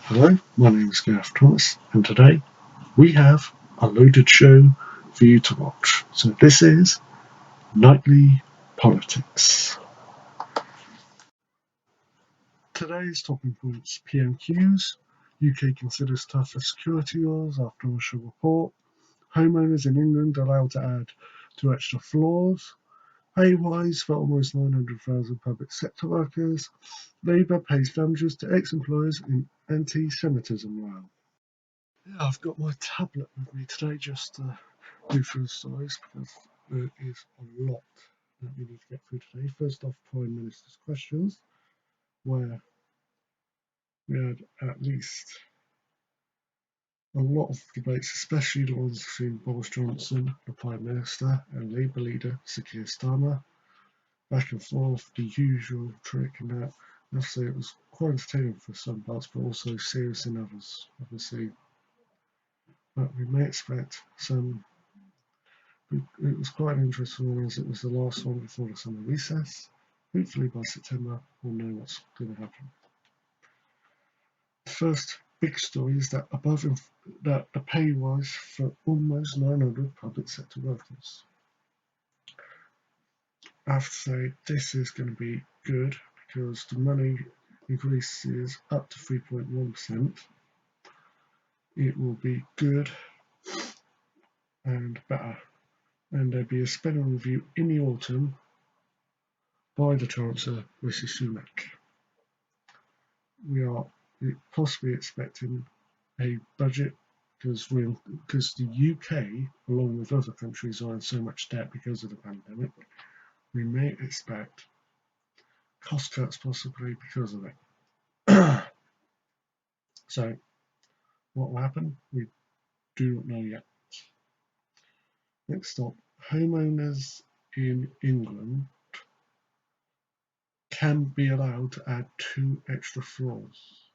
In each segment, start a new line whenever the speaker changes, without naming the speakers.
Hello, my name is Gareth and today we have a loaded show for you to watch. So this is Nightly Politics. Today's talking points: PMQs, UK considers tougher security laws after Russia report, homeowners in England allowed to add 2 extra floors, pay rise for almost 900,000 public sector workers, Labour pays damages to ex-employers in anti-Semitism row. Yeah, I've got my tablet with me today just to do through the stories because there is a lot that we need to get through today. First off, Prime Minister's questions, where we had at least a lot of debates, especially the ones between Boris Johnson, the Prime Minister, and Labour leader Sir Keir Starmer. Back and forth, the usual trick, and that. I have to say it was quite entertaining for some parts, but also serious in others, obviously. But we may expect some. It was quite an interesting one as it was the last one before the summer recess. Hopefully by September we'll know what's going to happen. The first big story is that that the pay rise for almost 900 public sector workers. I have to say this is going to be good because the money increases up to 3.1%. It will be good and better, and there'll be a spending review in the autumn by the Chancellor, Rishi Sunak. We are possibly expecting a budget because the UK, along with other countries, are in so much debt because of the pandemic. We may expect cost cuts possibly because of it. So, what will happen? We do not know yet. Next up, homeowners in England can be allowed to add 2 extra floors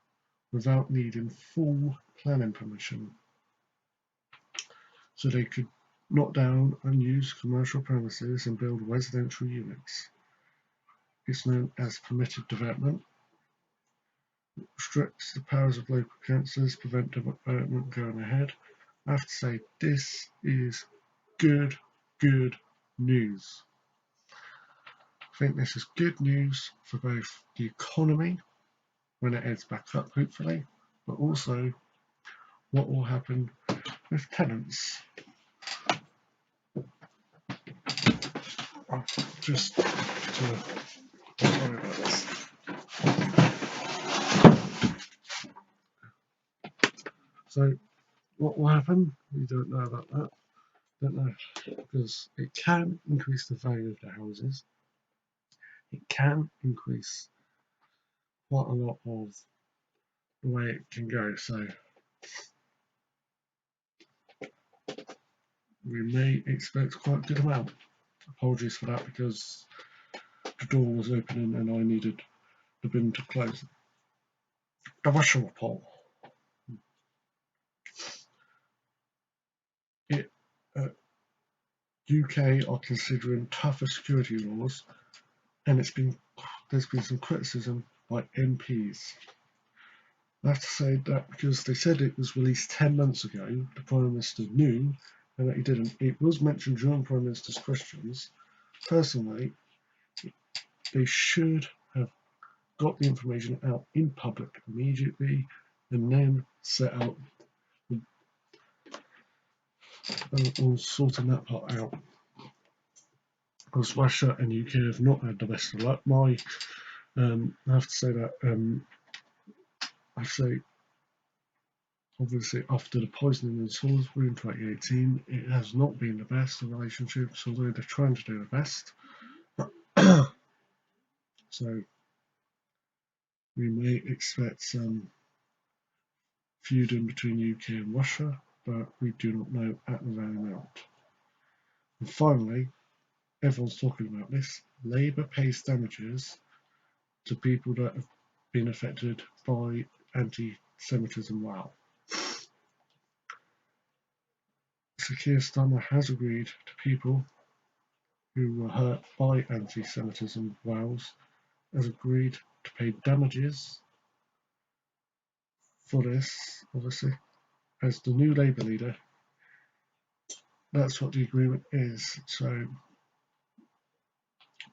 without needing full planning permission. So they could knock down unused commercial premises and build residential units. It's known as permitted development. It restricts the powers of local councils, prevent development going ahead. I have to say, this is good news. I think this is good news for both the economy when it heads back up, hopefully, but also what will happen with tenants. Just to sorry about this. So, what will happen? We don't know about that. Don't know because it can increase the value of the houses. It can increase quite a lot of the way it can go. So we may expect quite a good amount. Apologies for that because the door was opening and I needed the bin to close. The Russia report. UK are considering tougher security laws, and there's been some criticism by MPs. I have to say that because they said it was released 10 months ago, the Prime Minister knew and that he didn't. It was mentioned during Prime Minister's questions. Personally, they should have got the information out in public immediately and then set out on sorting that part out. Because Russia and UK have not had the best of luck. I have to say that I say obviously after the poisoning in Salisbury in 2018, it has not been the best of relationships, although they're trying to do the best. So we may expect some feuding between UK and Russia, but we do not know at the very moment. And finally, everyone's talking about this. Labour pays damages to people that have been affected by anti-Semitism row. Sir Keir Starmer has agreed to people who were hurt by anti-Semitism rows, has agreed to pay damages for this, obviously, as the new Labour leader. That's what the agreement is. So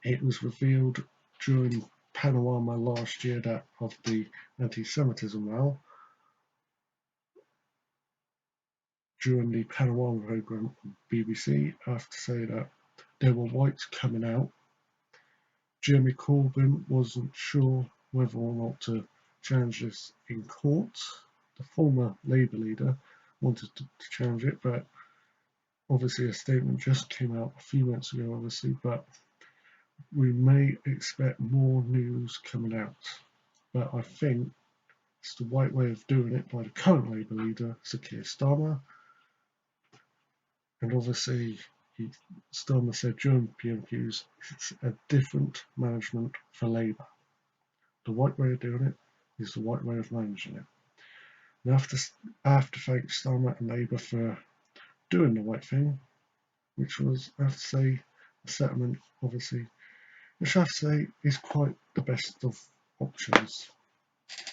it was revealed during Panorama last year that of the anti-Semitism row during the Panorama programme on BBC. I have to say that there were whites coming out. Jeremy Corbyn wasn't sure whether or not to challenge this in court. The former Labour leader wanted to challenge it, but obviously a statement just came out a few months ago, obviously, but we may expect more news coming out. But I think it's the right way of doing it by the current Labour leader, Sir Keir Starmer. And obviously, Starmer said during PMQs, it's a different management for Labour. The right way of doing it is the right way of managing it. And I have to thank Starmer and Labour for doing the right thing, which was, I have to say, a settlement, obviously, which I have to say is quite the best of options.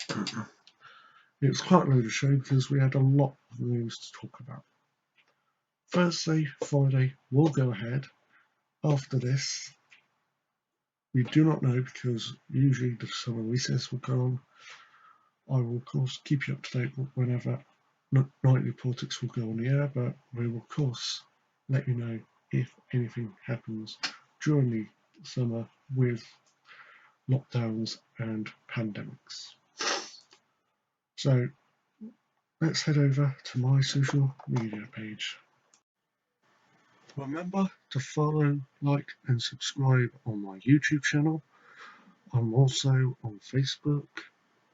It was quite a load of show because we had a lot of news to talk about. Thursday, Friday will go ahead. After this, we do not know because usually the summer recess will go on. I will, of course, keep you up to date whenever Nightly Politics will go on the air, but we will, of course, let you know if anything happens during the summer with lockdowns and pandemics. So let's head over to my social media page. Remember to follow, like and subscribe on my YouTube channel. I'm also on Facebook,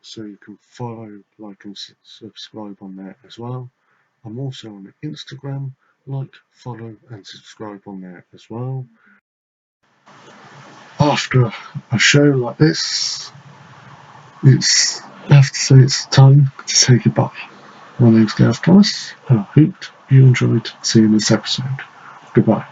so you can follow, like and subscribe on there as well. I'm also on Instagram, like, follow and subscribe on there as well. After a show like this, I have to say it's time to say goodbye. My name's Gareth, and I hope you enjoyed seeing this episode. Goodbye.